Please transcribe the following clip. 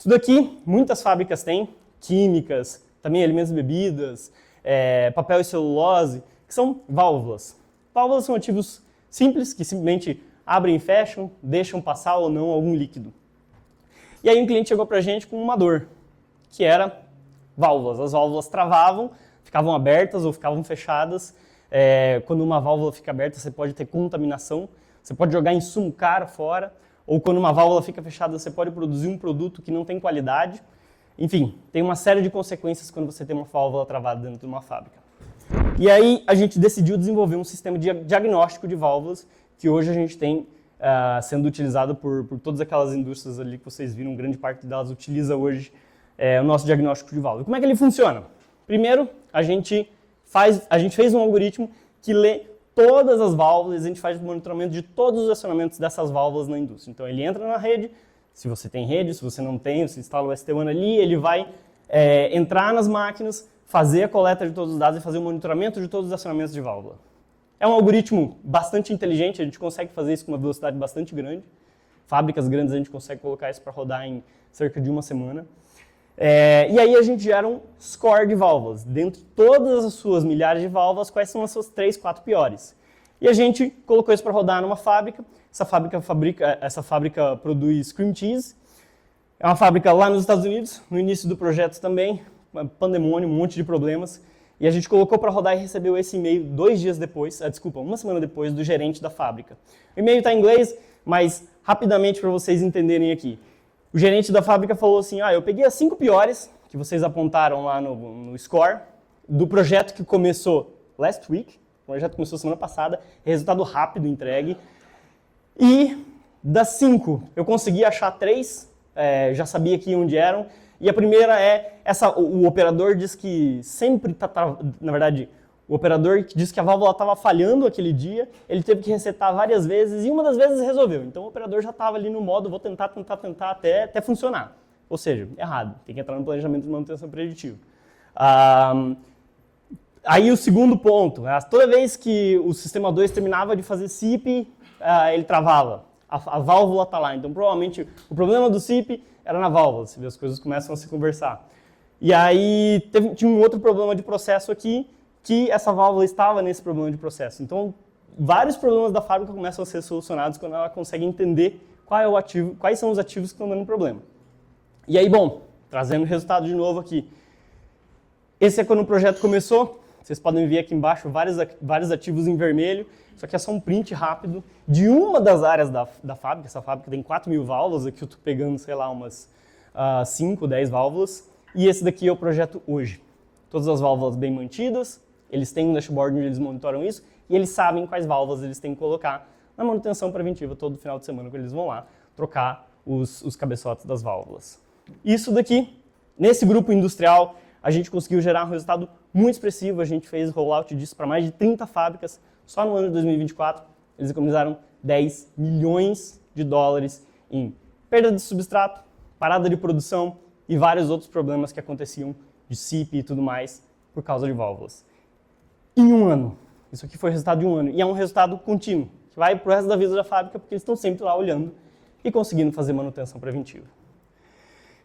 Isso daqui, muitas fábricas têm, químicas, também alimentos e bebidas, papel e celulose, que são válvulas. Válvulas são ativos simples, que simplesmente abrem e fecham, deixam passar ou não algum líquido. E aí um cliente chegou para a gente com uma dor, que era válvulas. As válvulas travavam, ficavam abertas ou ficavam fechadas. Quando uma válvula fica aberta, você pode ter contaminação, você pode jogar insumo caro fora, ou quando uma válvula fica fechada, você pode produzir um produto que não tem qualidade. Enfim, tem uma série de consequências quando você tem uma válvula travada dentro de uma fábrica. E aí a gente decidiu desenvolver um sistema de diagnóstico de válvulas, que hoje a gente tem sendo utilizado por todas aquelas indústrias ali que vocês viram, grande parte delas utiliza hoje o nosso diagnóstico de válvula. Como é que ele funciona? Primeiro, a gente fez um algoritmo que lê todas as válvulas, a gente faz o monitoramento de todos os acionamentos dessas válvulas na indústria. Então ele entra na rede, se você tem rede, se você não tem, você instala o ST1 ali, ele vai entrar nas máquinas, fazer a coleta de todos os dados e fazer o monitoramento de todos os acionamentos de válvula. É um algoritmo bastante inteligente, a gente consegue fazer isso com uma velocidade bastante grande. Fábricas grandes a gente consegue colocar isso para rodar em cerca de uma semana. E aí a gente gera um score de válvulas. Dentre todas as suas milhares de válvulas, quais são as suas 3, 4 piores? E a gente colocou isso para rodar numa fábrica. Essa fábrica produz cream cheese. É uma fábrica lá nos Estados Unidos, no início do projeto também, pandemônio, um monte de problemas. E a gente colocou para rodar e recebeu esse e-mail 2 dias depois, uma semana depois, do gerente da fábrica. O e-mail está em inglês, mas rapidamente para vocês entenderem aqui. O gerente da fábrica falou assim, eu peguei as 5 piores, que vocês apontaram lá no score, do projeto que começou last week, o projeto começou semana passada, resultado rápido entregue, e das 5 eu consegui achar 3, já sabia aqui onde eram, e a primeira o operador diz que sempre na verdade, o operador que diz que a válvula estava falhando aquele dia, ele teve que resetar várias vezes e uma das vezes resolveu. Então o operador já estava ali no modo, vou tentar até funcionar. Ou seja, errado, tem que entrar no planejamento de manutenção preditiva. Aí o segundo ponto, toda vez que o sistema 2 terminava de fazer SIP, ele travava. A válvula está lá, então provavelmente o problema do SIP era na válvula, você vê, as coisas começam a se conversar. E aí tinha um outro problema de processo aqui, que essa válvula estava nesse problema de processo. Então, vários problemas da fábrica começam a ser solucionados quando ela consegue entender quais são os ativos que estão dando problema. E aí, bom, trazendo o resultado de novo aqui. Esse é quando o projeto começou. Vocês podem ver aqui embaixo vários ativos em vermelho. Isso aqui é só um print rápido de uma das áreas da fábrica. Essa fábrica tem 4.000 válvulas. Aqui eu estou pegando, sei lá, umas 5, 10 válvulas. E esse daqui é o projeto hoje. Todas as válvulas bem mantidas. Eles têm um dashboard onde eles monitoram isso. E eles sabem quais válvulas eles têm que colocar na manutenção preventiva todo final de semana, quando eles vão lá trocar os cabeçotes das válvulas. Isso daqui, nesse grupo industrial, a gente conseguiu gerar um resultado muito expressivo. A gente fez rollout disso para mais de 30 fábricas. Só no ano de 2024, eles economizaram 10 milhões de dólares em perda de substrato, parada de produção e vários outros problemas que aconteciam de SIP e tudo mais por causa de válvulas. Em um ano. Isso aqui foi o resultado de um ano. E é um resultado contínuo, que vai para o resto da vida da fábrica, porque eles estão sempre lá olhando e conseguindo fazer manutenção preventiva.